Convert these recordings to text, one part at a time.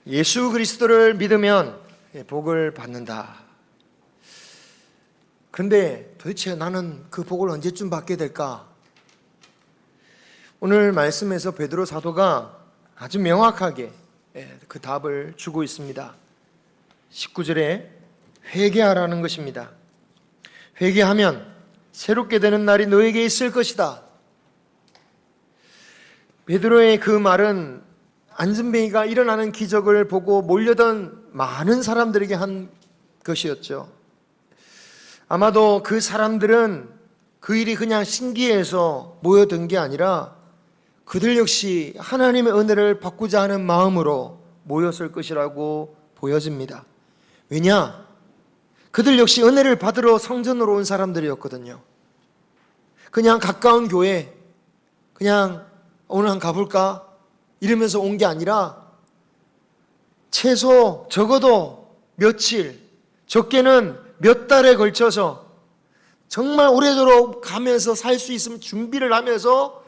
예수 그리스도를 믿으면 복을 받는다. 그런데 도대체 나는 그 복을 언제쯤 받게 될까? 오늘 말씀에서 베드로 사도가 아주 명확하게 그 답을 주고 있습니다. 19절에 회개하라는 것입니다. 회개하면 새롭게 되는 날이 너에게 있을 것이다. 베드로의 그 말은 안전뱅이가 일어나는 기적을 보고 몰려던 많은 사람들에게 한 것이었죠. 아마도 그 사람들은 그 일이 그냥 신기해서 모여든 게 아니라 그들 역시 하나님의 은혜를 받고자 하는 마음으로 모였을 것이라고 보여집니다. 왜냐? 그들 역시 은혜를 받으러 성전으로 온 사람들이었거든요. 그냥 가까운 교회, 그냥 오늘 한번 가볼까? 이러면서 온 게 아니라 최소 적어도 며칠, 적게는 몇 달에 걸쳐서 정말 오래도록 가면서 살 수 있으면 준비를 하면서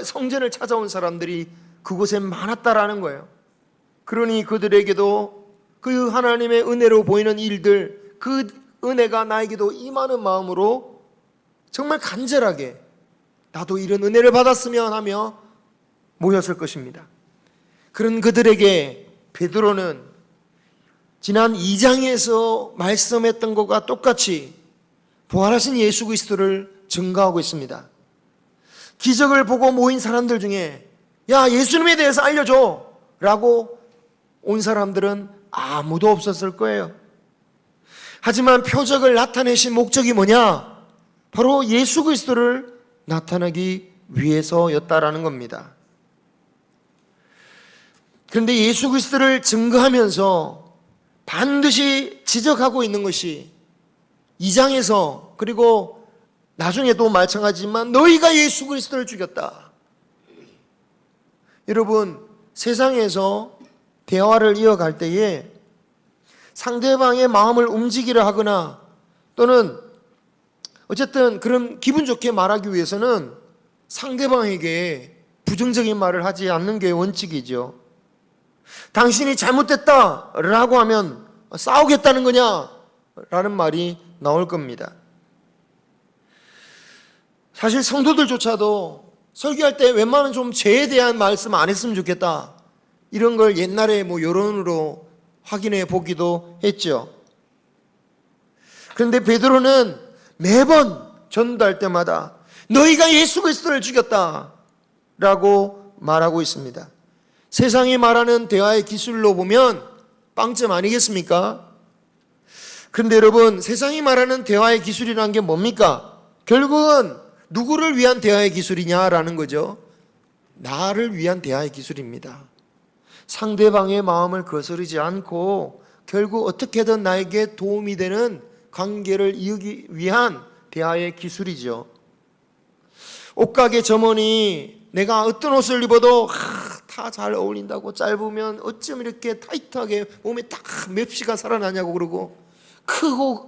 성전을 찾아온 사람들이 그곳에 많았다라는 거예요. 그러니 그들에게도 그 하나님의 은혜로 보이는 일들, 그 은혜가 나에게도 임하는 마음으로 정말 간절하게 나도 이런 은혜를 받았으면 하며 모였을 것입니다. 그런 그들에게 베드로는 지난 2장에서 말씀했던 것과 똑같이 부활하신 예수 그리스도를 증거하고 있습니다. 기적을 보고 모인 사람들 중에 야, 예수님에 대해서 알려줘 라고 온 사람들은 아무도 없었을 거예요. 하지만 표적을 나타내신 목적이 뭐냐? 바로 예수 그리스도를 나타내기 위해서였다라는 겁니다. 그런데 예수 그리스도를 증거하면서 반드시 지적하고 있는 것이 2장에서 그리고 나중에도 마찬가지지만 너희가 예수 그리스도를 죽였다. 여러분, 세상에서 대화를 이어갈 때에 상대방의 마음을 움직이려 하거나 또는 어쨌든 그런 기분 좋게 말하기 위해서는 상대방에게 부정적인 말을 하지 않는 게 원칙이죠. 당신이 잘못됐다 라고 하면 싸우겠다는 거냐 라는 말이 나올 겁니다. 사실 성도들조차도 설교할 때 웬만하면 좀 죄에 대한 말씀 안 했으면 좋겠다 이런 걸 옛날에 여론으로 확인해 보기도 했죠. 그런데 베드로는 매번 전도할 때마다 너희가 예수 그리스도를 죽였다 라고 말하고 있습니다. 세상이 말하는 대화의 기술로 보면 빵점 아니겠습니까? 그런데 여러분, 세상이 말하는 대화의 기술이라는 게 뭡니까? 결국은 누구를 위한 대화의 기술이냐라는 거죠. 나를 위한 대화의 기술입니다. 상대방의 마음을 거스르지 않고 결국 어떻게든 나에게 도움이 되는 관계를 이루기 위한 대화의 기술이죠. 옷가게 점원이 내가 어떤 옷을 입어도 다 잘 어울린다고, 짧으면 어쩜 이렇게 타이트하게 몸에 딱 맵시가 살아나냐고 그러고,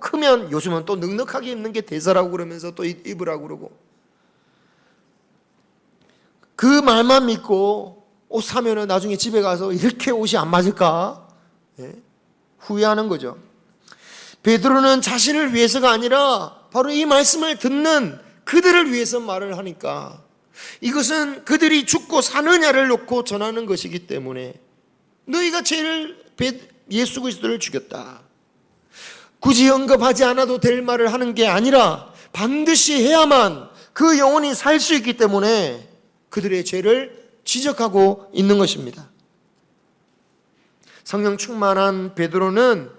크면 요즘은 또 넉넉하게 입는 게 대사라고 그러면서 또 입으라고 그러고, 그 말만 믿고 옷 사면은 나중에 집에 가서 이렇게 옷이 안 맞을까? 후회하는 거죠. 베드로는 자신을 위해서가 아니라 바로 이 말씀을 듣는 그들을 위해서 말을 하니까, 이것은 그들이 죽고 사느냐를 놓고 전하는 것이기 때문에 너희가 예수 그리스도를 죽였다. 굳이 언급하지 않아도 될 말을 하는 게 아니라 반드시 해야만 그 영혼이 살 수 있기 때문에 그들의 죄를 지적하고 있는 것입니다. 성령 충만한 베드로는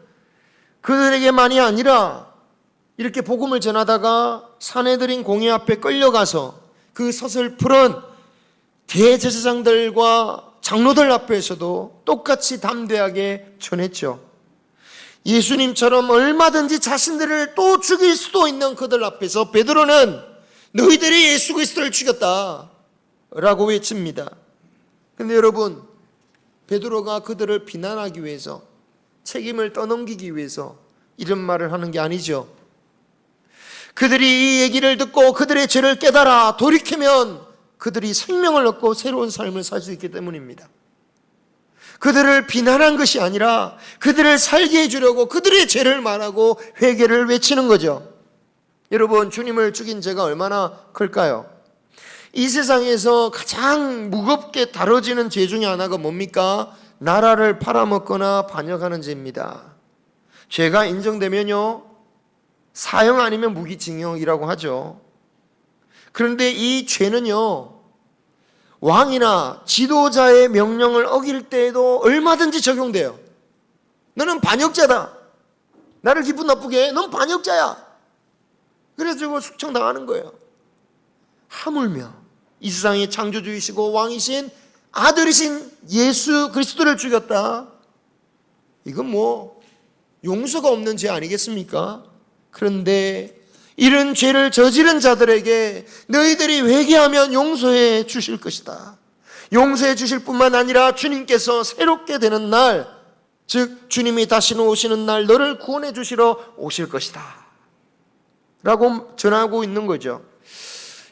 그들에게만이 아니라 이렇게 복음을 전하다가 사내들인 공회 앞에 끌려가서 그 서슬푸른 대제사장들과 장로들 앞에서도 똑같이 담대하게 전했죠. 예수님처럼 얼마든지 자신들을 또 죽일 수도 있는 그들 앞에서 베드로는 너희들이 예수 그리스도를 죽였다 라고 외칩니다. 그런데 여러분, 베드로가 그들을 비난하기 위해서, 책임을 떠넘기기 위해서 이런 말을 하는 게 아니죠. 그들이 이 얘기를 듣고 그들의 죄를 깨달아 돌이키면 그들이 생명을 얻고 새로운 삶을 살 수 있기 때문입니다. 그들을 비난한 것이 아니라 그들을 살게 해주려고 그들의 죄를 말하고 회개를 외치는 거죠. 여러분, 주님을 죽인 죄가 얼마나 클까요? 이 세상에서 가장 무겁게 다뤄지는 죄 중에 하나가 뭡니까? 나라를 팔아먹거나 반역하는 죄입니다. 죄가 인정되면요, 사형 아니면 무기징역이라고 하죠. 그런데 이 죄는요, 왕이나 지도자의 명령을 어길 때에도 얼마든지 적용돼요. 너는 반역자다. 나를 기분 나쁘게 해. 넌 반역자야. 그래서 숙청당하는 거예요. 하물며 이 세상의 창조주이시고 왕이신 아들이신 예수 그리스도를 죽였다. 이건 뭐 용서가 없는 죄 아니겠습니까? 그런데 이런 죄를 저지른 자들에게 너희들이 회개하면 용서해 주실 것이다. 용서해 주실 뿐만 아니라 주님께서 새롭게 되는 날, 즉 주님이 다시는 오시는 날 너를 구원해 주시러 오실 것이다 라고 전하고 있는 거죠.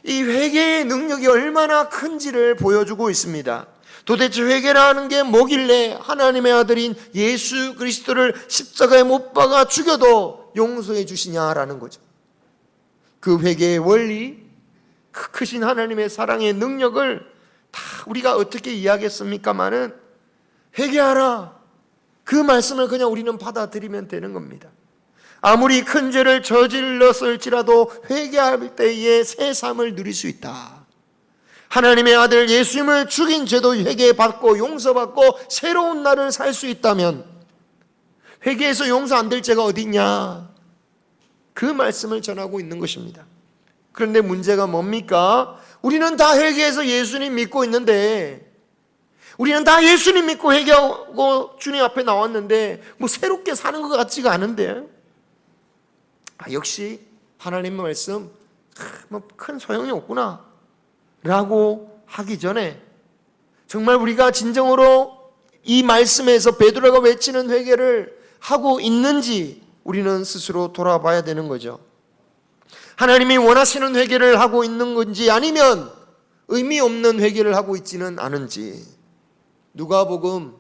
이 회개의 능력이 얼마나 큰지를 보여주고 있습니다. 도대체 회개라는 게 뭐길래 하나님의 아들인 예수 그리스도를 십자가에 못 박아 죽여도 용서해 주시냐라는 거죠. 그 회개의 원리, 그 크신 하나님의 사랑의 능력을 다 우리가 어떻게 이해하겠습니까마는 회개하라, 그 말씀을 그냥 우리는 받아들이면 되는 겁니다. 아무리 큰 죄를 저질렀을지라도 회개할 때에 새 삶을 누릴 수 있다. 하나님의 아들 예수님을 죽인 죄도 회개받고 용서받고 새로운 날을 살 수 있다면 회개해서 용서 안 될 죄가 어디 있냐, 그 말씀을 전하고 있는 것입니다. 그런데 문제가 뭡니까? 우리는 다 회개해서 예수님 믿고 있는데, 우리는 다 예수님 믿고 회개하고 주님 앞에 나왔는데 뭐 새롭게 사는 것 같지가 않은데, 역시 하나님의 말씀 뭐 큰 소용이 없구나 라고 하기 전에 정말 우리가 진정으로 이 말씀에서 베드로가 외치는 회개를 하고 있는지 우리는 스스로 돌아봐야 되는 거죠. 하나님이 원하시는 회개를 하고 있는 건지 아니면 의미 없는 회개를 하고 있지는 않은지. 누가복음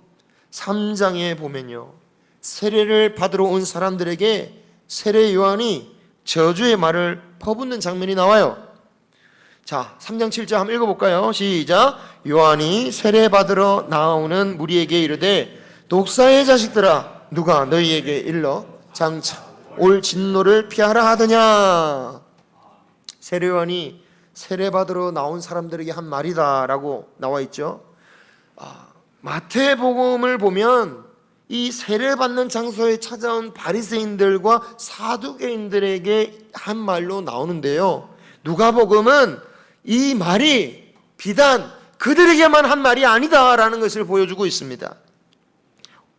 3장에 보면요, 세례를 받으러 온 사람들에게 세례 요한이 저주의 말을 퍼붓는 장면이 나와요. 자, 3장 7절 한번 읽어볼까요? 시작. 요한이 세례 받으러 나오는 무리에게 이르되 독사의 자식들아, 누가 너희에게 일러 장차 올 진노를 피하라 하더냐. 세례 요한이 세례 받으러 나온 사람들에게 한 말이다 라고 나와 있죠. 마태복음을 보면 이 세례받는 장소에 찾아온 바리새인들과 사두개인들에게 한 말로 나오는데요, 누가복음은 이 말이 비단 그들에게만 한 말이 아니다라는 것을 보여주고 있습니다.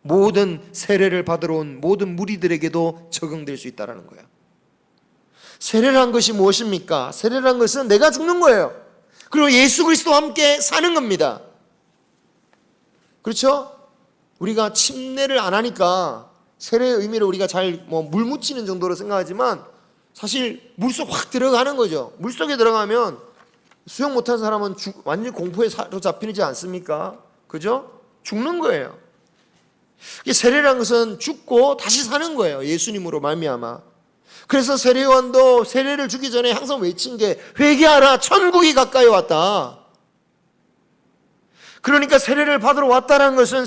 모든 세례를 받으러 온 모든 무리들에게도 적용될 수 있다는 거예요. 세례란 것이 무엇입니까? 세례란 것은 내가 죽는 거예요. 그리고 예수 그리스도와 함께 사는 겁니다. 그렇죠? 우리가 침례를 안 하니까 세례의 의미를 우리가 잘 물 묻히는 정도로 생각하지만 사실 물속 확 들어가는 거죠. 물속에 들어가면 수영 못한 사람은 완전히 공포에 사로잡히지 않습니까? 그죠? 죽는 거예요. 세례라는 것은 죽고 다시 사는 거예요. 예수님으로 말미암아. 그래서 세례 요한도 세례를 주기 전에 항상 외친 게 회개하라, 천국이 가까이 왔다. 그러니까 세례를 받으러 왔다는 것은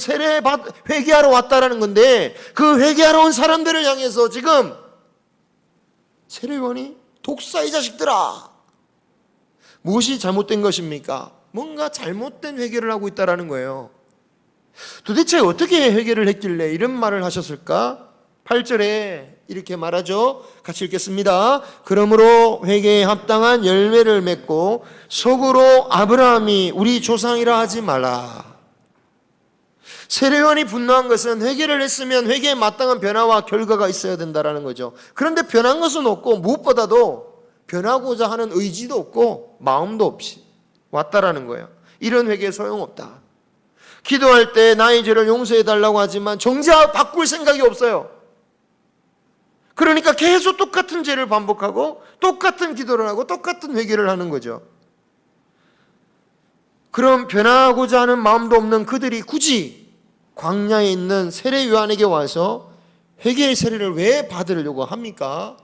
회개하러 왔다는 건데, 그 회개하러 온 사람들을 향해서 지금 세례 요한이 독사의 자식들아, 무엇이 잘못된 것입니까? 뭔가 잘못된 회개를 하고 있다는 거예요. 도대체 어떻게 회개를 했길래 이런 말을 하셨을까? 8절에 이렇게 말하죠. 같이 읽겠습니다. 그러므로 회개에 합당한 열매를 맺고 속으로 아브라함이 우리 조상이라 하지 말라. 세례 요한이 분노한 것은 회개를 했으면 회개에 마땅한 변화와 결과가 있어야 된다는 거죠. 그런데 변한 것은 없고, 무엇보다도 변하고자 하는 의지도 없고 마음도 없이 왔다라는 거예요. 이런 회개에 소용없다. 기도할 때 나의 죄를 용서해 달라고 하지만 정작 바꿀 생각이 없어요. 그러니까 계속 똑같은 죄를 반복하고 똑같은 기도를 하고 똑같은 회개를 하는 거죠. 그럼 변하고자 하는 마음도 없는 그들이 굳이 광야에 있는 세례 요한에게 와서 회개의 세례를 왜 받으려고 합니까?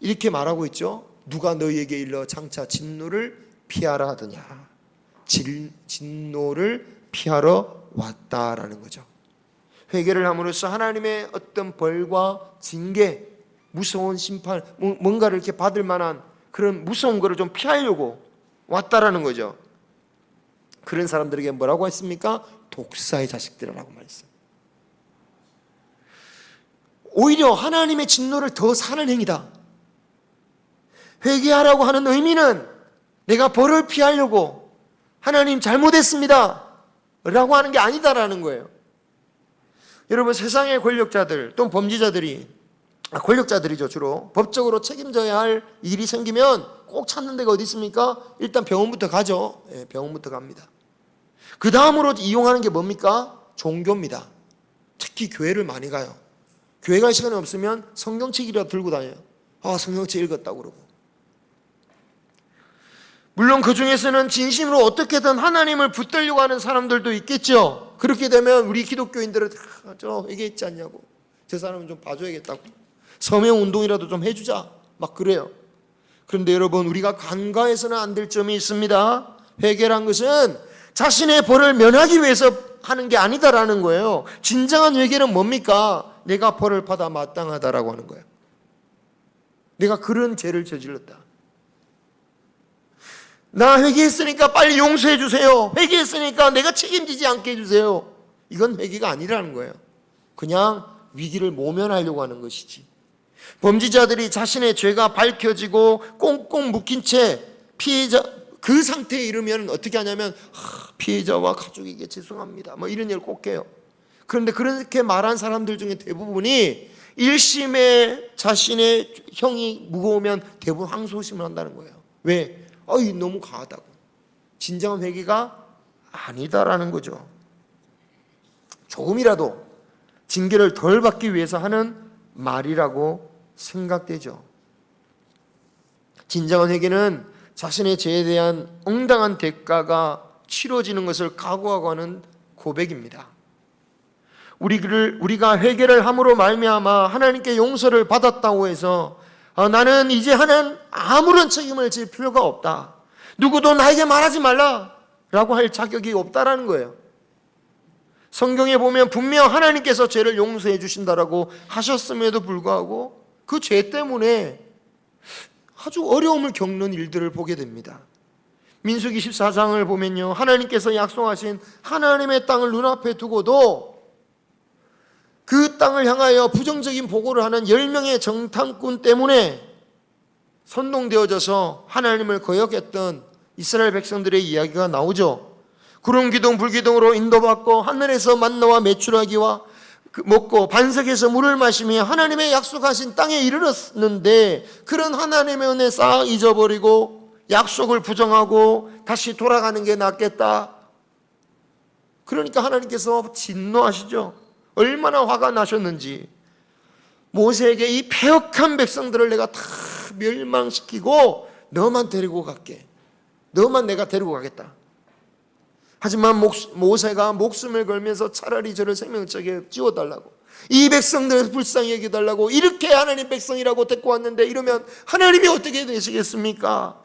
이렇게 말하고 있죠. 누가 너희에게 일러 장차 진노를 피하라 하더냐. 진노를 피하러 왔다라는 거죠. 회개를 함으로써 하나님의 어떤 벌과 징계, 무서운 심판, 뭔가를 이렇게 받을 만한 그런 무서운 것을 좀 피하려고 왔다라는 거죠. 그런 사람들에게 뭐라고 했습니까? 독사의 자식들이라고 말했어요. 오히려 하나님의 진노를 더 사는 행위다. 회개하라고 하는 의미는 내가 벌을 피하려고 하나님 잘못했습니다 라고 하는 게 아니다라는 거예요. 여러분, 세상의 권력자들 또는 범죄자들이 권력자들이죠. 주로 법적으로 책임져야 할 일이 생기면 꼭 찾는 데가 어디 있습니까? 일단 병원부터 가죠. 병원부터 갑니다. 그 다음으로 이용하는 게 뭡니까? 종교입니다. 특히 교회를 많이 가요. 교회 갈 시간이 없으면 성경책이라도 들고 다녀요. 성경책 읽었다고 그러고. 물론 그 중에서는 진심으로 어떻게든 하나님을 붙들려고 하는 사람들도 있겠죠. 그렇게 되면 우리 기독교인들은 저 회개했지 않냐고, 저 사람은 좀 봐줘야겠다고, 서명운동이라도 좀 해주자 막 그래요. 그런데 여러분, 우리가 간과해서는 안 될 점이 있습니다. 회개란 것은 자신의 벌을 면하기 위해서 하는 게 아니다라는 거예요. 진정한 회개는 뭡니까? 내가 벌을 받아 마땅하다라고 하는 거예요. 내가 그런 죄를 저질렀다. 나 회개했으니까 빨리 용서해 주세요. 회개했으니까 내가 책임지지 않게 해주세요. 이건 회개가 아니라는 거예요. 그냥 위기를 모면하려고 하는 것이지. 범죄자들이 자신의 죄가 밝혀지고 꽁꽁 묶인 채 피해자 그 상태에 이르면 어떻게 하냐면 피해자와 가족에게 죄송합니다 뭐 이런 일을 꼭 해요. 그런데 그렇게 말한 사람들 중에 대부분이 1심에 자신의 형이 무거우면 대부분 항소심을 한다는 거예요. 왜? 너무 과하다고. 진정한 회개가 아니다라는 거죠. 조금이라도 징계를 덜 받기 위해서 하는 말이라고 생각되죠. 진정한 회개는 자신의 죄에 대한 응당한 대가가 치러지는 것을 각오하고 하는 고백입니다. 우리가 회개를 함으로 말미암아 하나님께 용서를 받았다고 해서 나는 이제 아무런 책임을 질 필요가 없다, 누구도 나에게 말하지 말라 라고 할 자격이 없다라는 거예요. 성경에 보면 분명 하나님께서 죄를 용서해 주신다라고 하셨음에도 불구하고 그 죄 때문에 아주 어려움을 겪는 일들을 보게 됩니다. 민수기 14장을 보면요, 하나님께서 약속하신 하나님의 땅을 눈앞에 두고도 그 땅을 향하여 부정적인 보고를 하는 10명의 정탐꾼 때문에 선동되어져서 하나님을 거역했던 이스라엘 백성들의 이야기가 나오죠. 구름 기둥 불 기둥으로 인도받고 하늘에서 만나와 메추라기와 먹고 반석에서 물을 마시며 하나님의 약속하신 땅에 이르렀는데 그런 하나님의 은혜 싹 잊어버리고 약속을 부정하고 다시 돌아가는 게 낫겠다. 그러니까 하나님께서 진노하시죠. 얼마나 화가 나셨는지. 모세에게 이 패역한 백성들을 내가 다 멸망시키고 너만 데리고 갈게. 너만 내가 데리고 가겠다. 하지만 모세가 목숨을 걸면서 차라리 저를 생명책에 지워달라고, 이 백성들을 불쌍히 여겨달라고, 이렇게 하나님 백성이라고 데리고 왔는데 이러면 하나님이 어떻게 되시겠습니까?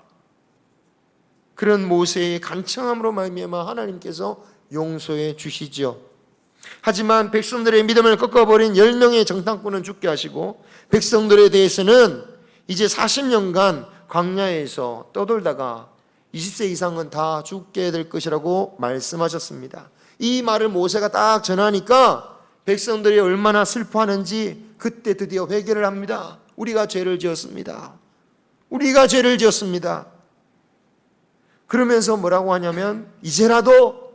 그런 모세의 간청함으로 말미암아 하나님께서 용서해 주시죠. 하지만 백성들의 믿음을 꺾어버린 10명의 정탐꾼은 죽게 하시고 백성들에 대해서는 이제 40년간 광야에서 떠돌다가 20세 이상은 다 죽게 될 것이라고 말씀하셨습니다. 이 말을 모세가 딱 전하니까 백성들이 얼마나 슬퍼하는지 그때 드디어 회개를 합니다. 우리가 죄를 지었습니다. 우리가 죄를 지었습니다. 그러면서 뭐라고 하냐면 이제라도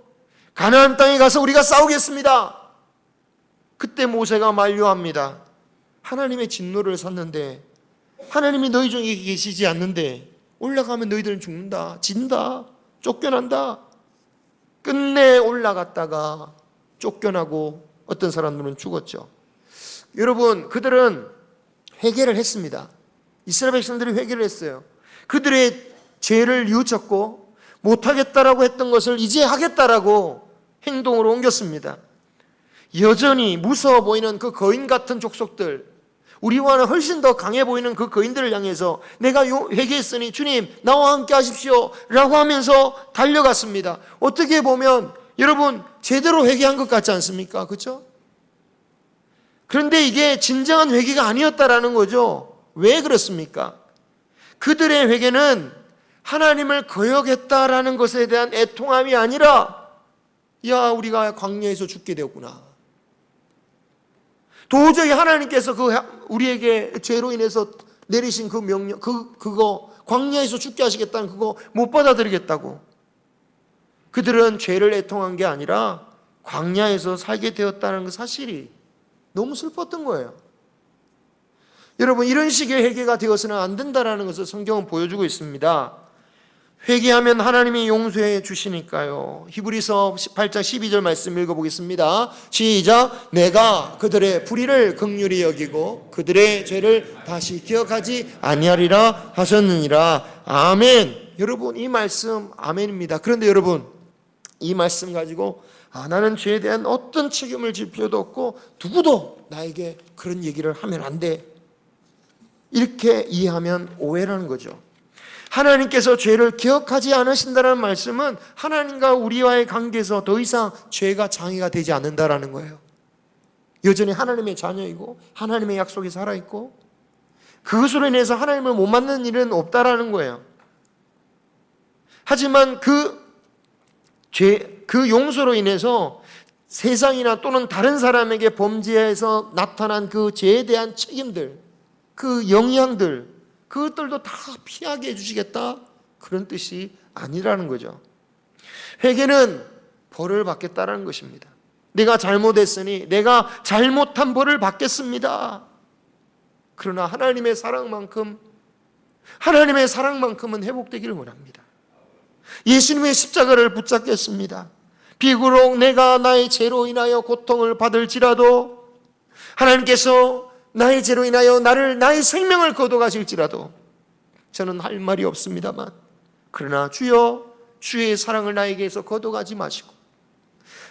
가나안 땅에 가서 우리가 싸우겠습니다. 그때 모세가 만류합니다. 하나님의 진노를 샀는데, 하나님이 너희 중에 계시지 않는데 올라가면 너희들은 죽는다, 진다, 쫓겨난다. 끝내 올라갔다가 쫓겨나고 어떤 사람들은 죽었죠. 여러분, 그들은 회개를 했습니다. 이스라엘 백성들이 회개를 했어요. 그들의 죄를 뉘우쳤고 못하겠다라고 했던 것을 이제 하겠다라고 행동으로 옮겼습니다. 여전히 무서워 보이는 그 거인 같은 족속들, 우리와는 훨씬 더 강해 보이는 그 거인들을 향해서 내가 회개했으니 주님 나와 함께 하십시오 라고 하면서 달려갔습니다. 어떻게 보면 여러분 제대로 회개한 것 같지 않습니까? 그렇죠? 그런데 이게 진정한 회개가 아니었다라는 거죠. 왜 그렇습니까? 그들의 회개는 하나님을 거역했다라는 것에 대한 애통함이 아니라 야 우리가 광야에서 죽게 되었구나, 도저히 하나님께서 우리에게 죄로 인해서 내리신 그 명령, 그거 광야에서 죽게 하시겠다는 그거 못 받아들이겠다고. 그들은 죄를 애통한 게 아니라 광야에서 살게 되었다는 그 사실이 너무 슬펐던 거예요. 여러분, 이런 식의 회개가 되어서는 안 된다는 것을 성경은 보여주고 있습니다. 회개하면 하나님이 용서해 주시니까요. 히브리서 8장 12절 말씀 읽어보겠습니다. 시작. 내가 그들의 불의를 긍휼히 여기고 그들의 죄를 다시 기억하지 아니하리라 하셨느니라. 아멘. 여러분, 이 말씀 아멘입니다. 그런데 여러분, 이 말씀 가지고 나는 죄에 대한 어떤 책임을 질 필요도 없고 누구도 나에게 그런 얘기를 하면 안 돼, 이렇게 이해하면 오해라는 거죠. 하나님께서 죄를 기억하지 않으신다는 말씀은 하나님과 우리와의 관계에서 더 이상 죄가 장애가 되지 않는다라는 거예요. 여전히 하나님의 자녀이고 하나님의 약속이 살아있고 그것으로 인해서 하나님을 못 만나는 일은 없다라는 거예요. 하지만 그 용서로 인해서 세상이나 또는 다른 사람에게 범죄에서 나타난 그 죄에 대한 책임들, 그 영향들, 그것들도 다 피하게 해주시겠다, 그런 뜻이 아니라는 거죠. 회개는 벌을 받겠다라는 것입니다. 내가 잘못했으니 내가 잘못한 벌을 받겠습니다. 그러나 하나님의 사랑만큼은 회복되기를 원합니다. 예수님의 십자가를 붙잡겠습니다. 비록 내가 나의 죄로 인하여 고통을 받을지라도, 하나님께서 나의 죄로 인하여 나의 생명을 거둬가실지라도 저는 할 말이 없습니다만, 그러나 주여 주의 사랑을 나에게서 거둬가지 마시고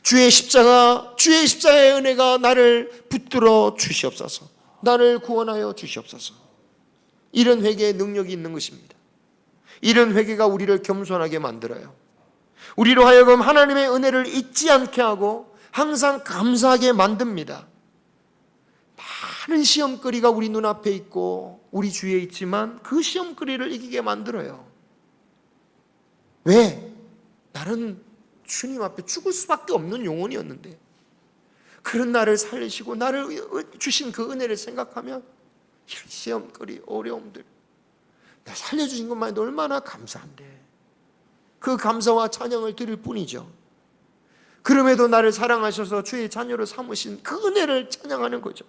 주의 십자가의 은혜가 나를 붙들어 주시옵소서, 나를 구원하여 주시옵소서. 이런 회개의 능력이 있는 것입니다. 이런 회개가 우리를 겸손하게 만들어요. 우리로 하여금 하나님의 은혜를 잊지 않게 하고 항상 감사하게 만듭니다. 많은 시험거리가 우리 눈앞에 있고 우리 주위에 있지만 그 시험거리를 이기게 만들어요. 왜? 나는 주님 앞에 죽을 수밖에 없는 영혼이었는데 그런 나를 살리시고 나를 주신 그 은혜를 생각하면 이런 시험거리, 어려움들, 나 살려주신 것만 해도 얼마나 감사한데 그 감사와 찬양을 드릴 뿐이죠. 그럼에도 나를 사랑하셔서 주의 자녀로 삼으신 그 은혜를 찬양하는 거죠.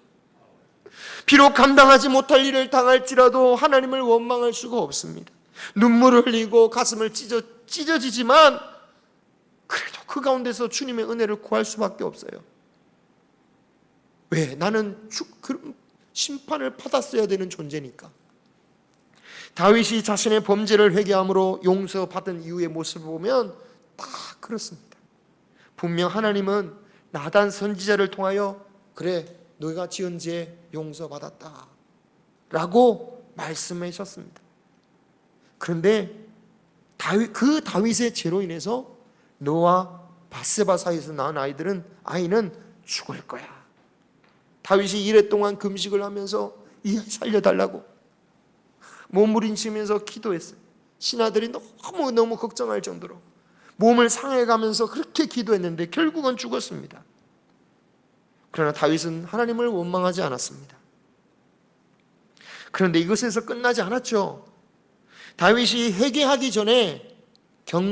비록 감당하지 못할 일을 당할지라도 하나님을 원망할 수가 없습니다. 눈물을 흘리고 가슴을 찢어지지만 그래도 그 가운데서 주님의 은혜를 구할 수밖에 없어요. 왜? 나는 심판을 받았어야 되는 존재니까. 다윗이 자신의 범죄를 회개함으로 용서받은 이후의 모습을 보면 다 그렇습니다. 분명 하나님은 나단 선지자를 통하여 그래 너희가 지은 죄 용서받았다 라고 말씀하셨습니다. 그런데 그 다윗의 죄로 인해서 너와 바세바 사이에서 낳은 아이는 죽을 거야. 다윗이 이래 동안 금식을 하면서 이 아이 살려달라고 몸부림치면서 기도했어요. 신하들이 너무 걱정할 정도로 몸을 상해가면서 그렇게 기도했는데 결국은 죽었습니다. 그러나 다윗은 하나님을 원망하지 않았습니다. 그런데 이것에서 끝나지 않았죠. 다윗이 회개하기 전에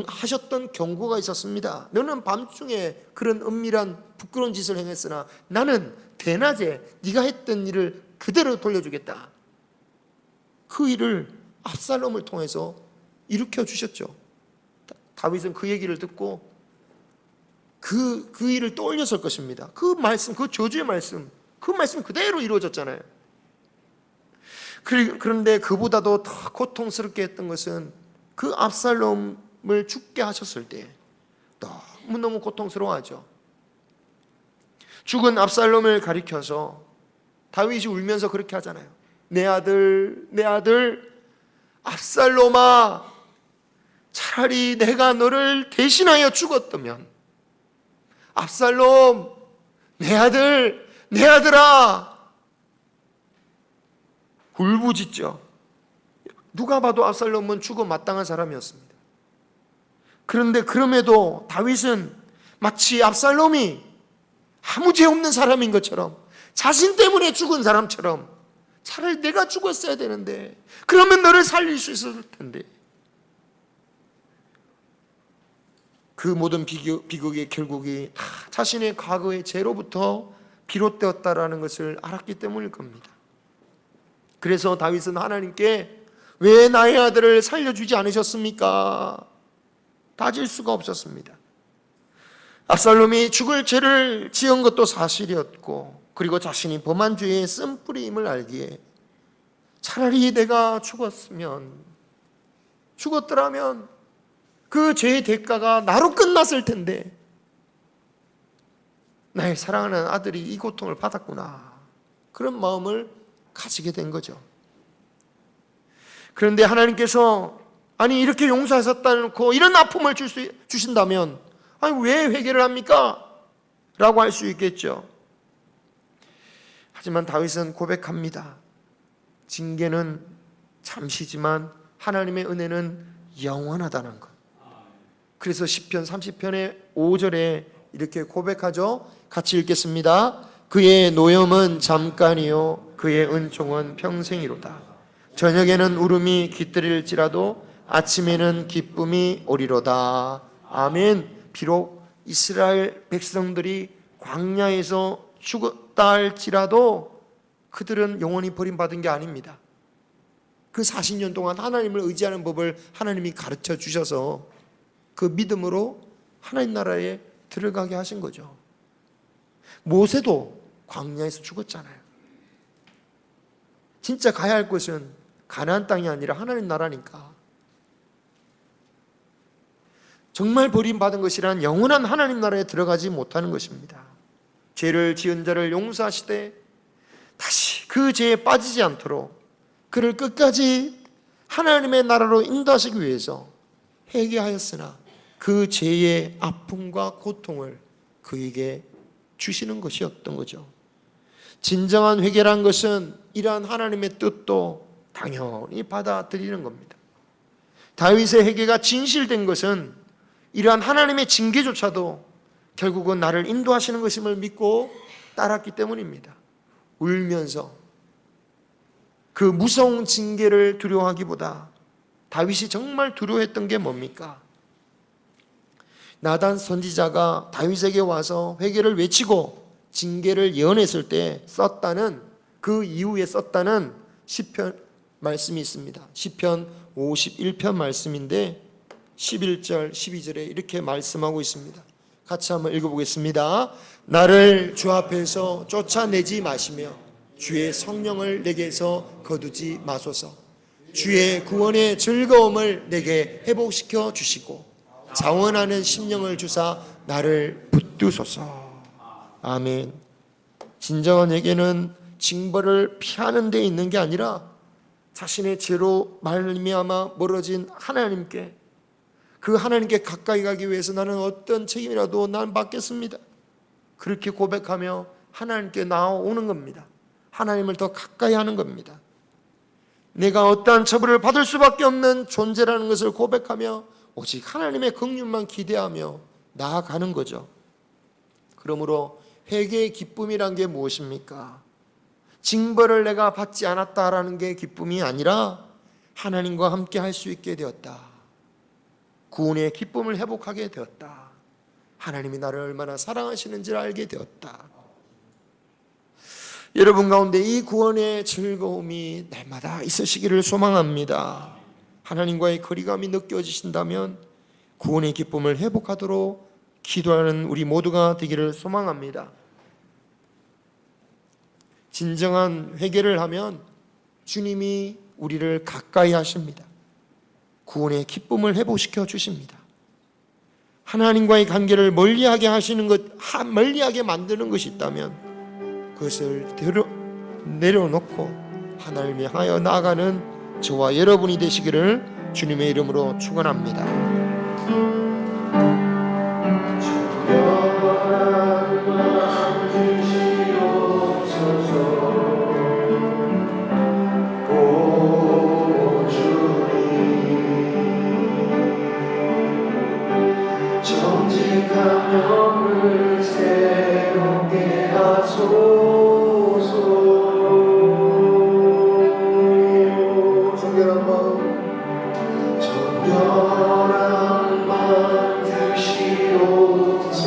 하셨던 경고가 있었습니다. 너는 밤중에 그런 은밀한 부끄러운 짓을 행했으나 나는 대낮에 네가 했던 일을 그대로 돌려주겠다. 그 일을 압살롬을 통해서 일으켜 주셨죠. 다윗은 그 얘기를 듣고 그 일을 떠올렸을 것입니다. 그 말씀, 그 저주의 말씀, 그 말씀이 그대로 이루어졌잖아요. 그런데 그보다도 더 고통스럽게 했던 것은 그 압살롬을 죽게 하셨을 때 너무너무 고통스러워하죠. 죽은 압살롬을 가리켜서 다윗이 울면서 그렇게 하잖아요. 내 아들, 내 아들 압살롬아, 차라리 내가 너를 대신하여 죽었다면. 압살롬, 내 아들, 내 아들아. 울부짖죠. 누가 봐도 압살롬은 죽어 마땅한 사람이었습니다. 그런데 그럼에도 다윗은 마치 압살롬이 아무 죄 없는 사람인 것처럼, 자신 때문에 죽은 사람처럼, 차라리 내가 죽었어야 되는데, 그러면 너를 살릴 수 있었을 텐데. 그 모든 비극의 결국이 다 자신의 과거의 죄로부터 비롯되었다라는 것을 알았기 때문일 겁니다. 그래서 다윗은 하나님께 왜 나의 아들을 살려주지 않으셨습니까? 따질 수가 없었습니다. 압살롬이 죽을 죄를 지은 것도 사실이었고, 그리고 자신이 범한 죄의 쓴뿌리임을 알기에 차라리 내가 죽었더라면 그 죄의 대가가 나로 끝났을 텐데, 나의 사랑하는 아들이 이 고통을 받았구나, 그런 마음을 가지게 된 거죠. 그런데 하나님께서 아니 이렇게 용서하셨다놓고 이런 아픔을 주신다면 아니 왜 회개를 합니까? 라고 할 수 있겠죠. 하지만 다윗은 고백합니다. 징계는 잠시지만 하나님의 은혜는 영원하다는 것. 그래서 시편 30편의 5절에 이렇게 고백하죠. 같이 읽겠습니다. 그의 노염은 잠깐이요 그의 은총은 평생이로다. 저녁에는 울음이 깃들일지라도 아침에는 기쁨이 오리로다. 아멘. 비록 이스라엘 백성들이 광야에서 죽었다 할지라도 그들은 영원히 버림받은 게 아닙니다. 그 40년 동안 하나님을 의지하는 법을 하나님이 가르쳐 주셔서 그 믿음으로 하나님 나라에 들어가게 하신 거죠. 모세도 광야에서 죽었잖아요. 진짜 가야 할 곳은 가나안 땅이 아니라 하나님 나라니까. 정말 버림받은 것이란 영원한 하나님 나라에 들어가지 못하는 것입니다. 죄를 지은 자를 용서하시되 다시 그 죄에 빠지지 않도록 그를 끝까지 하나님의 나라로 인도하시기 위해서 회개하였으나 그 죄의 아픔과 고통을 그에게 주시는 것이었던 거죠. 진정한 회개란 것은 이러한 하나님의 뜻도 당연히 받아들이는 겁니다. 다윗의 회개가 진실된 것은 이러한 하나님의 징계조차도 결국은 나를 인도하시는 것임을 믿고 따랐기 때문입니다. 울면서 그 무서운 징계를 두려워하기보다 다윗이 정말 두려워했던 게 뭡니까? 나단 선지자가 다윗에게 와서 회개를 외치고 징계를 예언했을 때 썼다는, 그 이후에 썼다는 시편 말씀이 있습니다. 시편 51편 말씀인데 11절 12절에 이렇게 말씀하고 있습니다. 같이 한번 읽어보겠습니다. 나를 주 앞에서 쫓아내지 마시며 주의 성령을 내게서 거두지 마소서. 주의 구원의 즐거움을 내게 회복시켜 주시고 자원하는 심령을 주사 나를 붙드소서. 아멘. 진정한 회개는 징벌을 피하는 데 있는 게 아니라 자신의 죄로 말미암아 멀어진 하나님께, 그 하나님께 가까이 가기 위해서 나는 어떤 책임이라도 난 받겠습니다, 그렇게 고백하며 하나님께 나아오는 겁니다. 하나님을 더 가까이 하는 겁니다. 내가 어떠한 처벌을 받을 수밖에 없는 존재라는 것을 고백하며 오직 하나님의 긍휼만 기대하며 나아가는 거죠. 그러므로 회개의 기쁨이란 게 무엇입니까? 징벌을 내가 받지 않았다라는 게 기쁨이 아니라 하나님과 함께 할 수 있게 되었다. 구원의 기쁨을 회복하게 되었다. 하나님이 나를 얼마나 사랑하시는지를 알게 되었다. 여러분 가운데 이 구원의 즐거움이 날마다 있으시기를 소망합니다. 하나님과의 거리감이 느껴지신다면 구원의 기쁨을 회복하도록 기도하는 우리 모두가 되기를 소망합니다. 진정한 회개를 하면 주님이 우리를 가까이 하십니다. 구원의 기쁨을 회복시켜 주십니다. 하나님과의 관계를 멀리하게 하시는 것, 멀리하게 만드는 것이 있다면 그것을 내려놓고 하나님을 향하여 나아가는 저와 여러분이 되시기를 주님의 이름으로 축원합니다. 정직한 영을 새롭게 하소서. 정결한 마음 주시옵소서.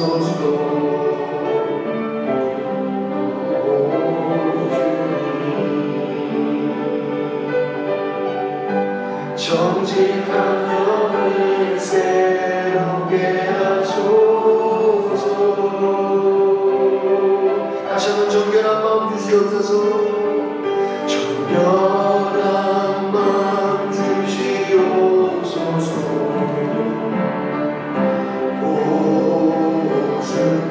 정직한 영을 새롭게 하소서. 다시 한번 정결한 마음 주시옵소서. 정결한 마음 주시옵소서. 오 주님,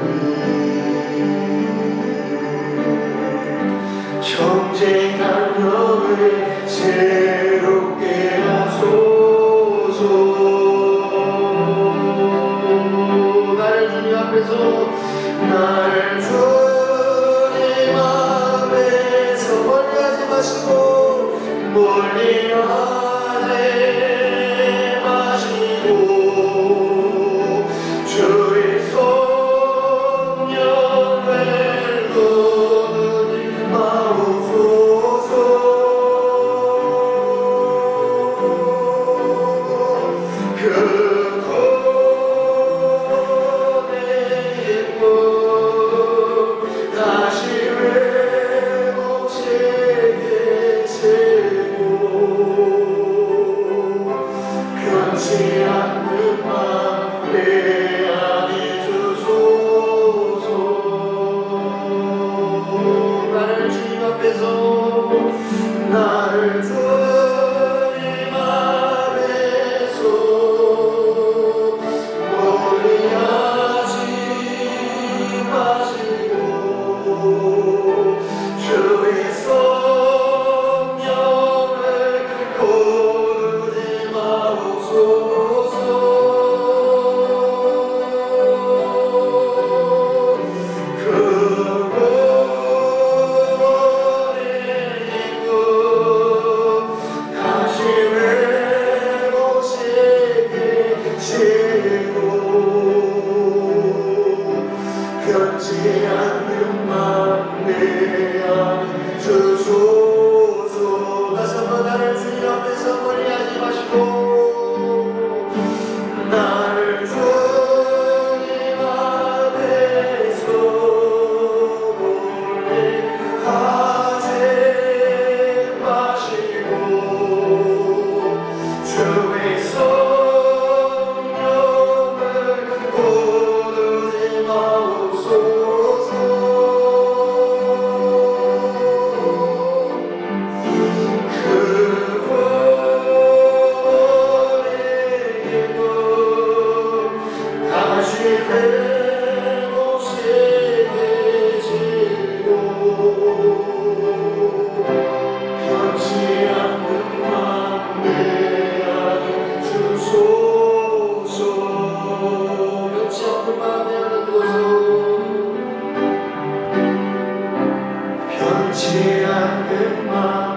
정직한 영을 새롭게 하소서. 나를 주님 앞에서, 나를 주님 앞에서 멀리하지 마시고, 멀리하지 마시고, 주의 성령을 거두지 마옵소서. 그 고뇌의 꿈 다시 회복시게 채고, 변치 않는 맘 내 안에 주소서. 나를 주님 앞에서, 나를 주님 앞에서 멀리하지 마시고, 주의 성령을 거두지 마옵소서. 그 고뇌의 꿈 다시 회복시게 채고, 변치 않는 맘 내 안에 주소서. 다시 한번 나를 주님 앞에서 멀리하지 마시고, 나를 주님 앞에서 멀리하지 마시고, 주의 성령을 거두지 마옵소서. 그 고뇌의 꿈 다시 회복시게 지고, 변치 않는 맘 내 안에 주소서. 변치 않는 맘 내 안에 주소서. 변치 않는 맘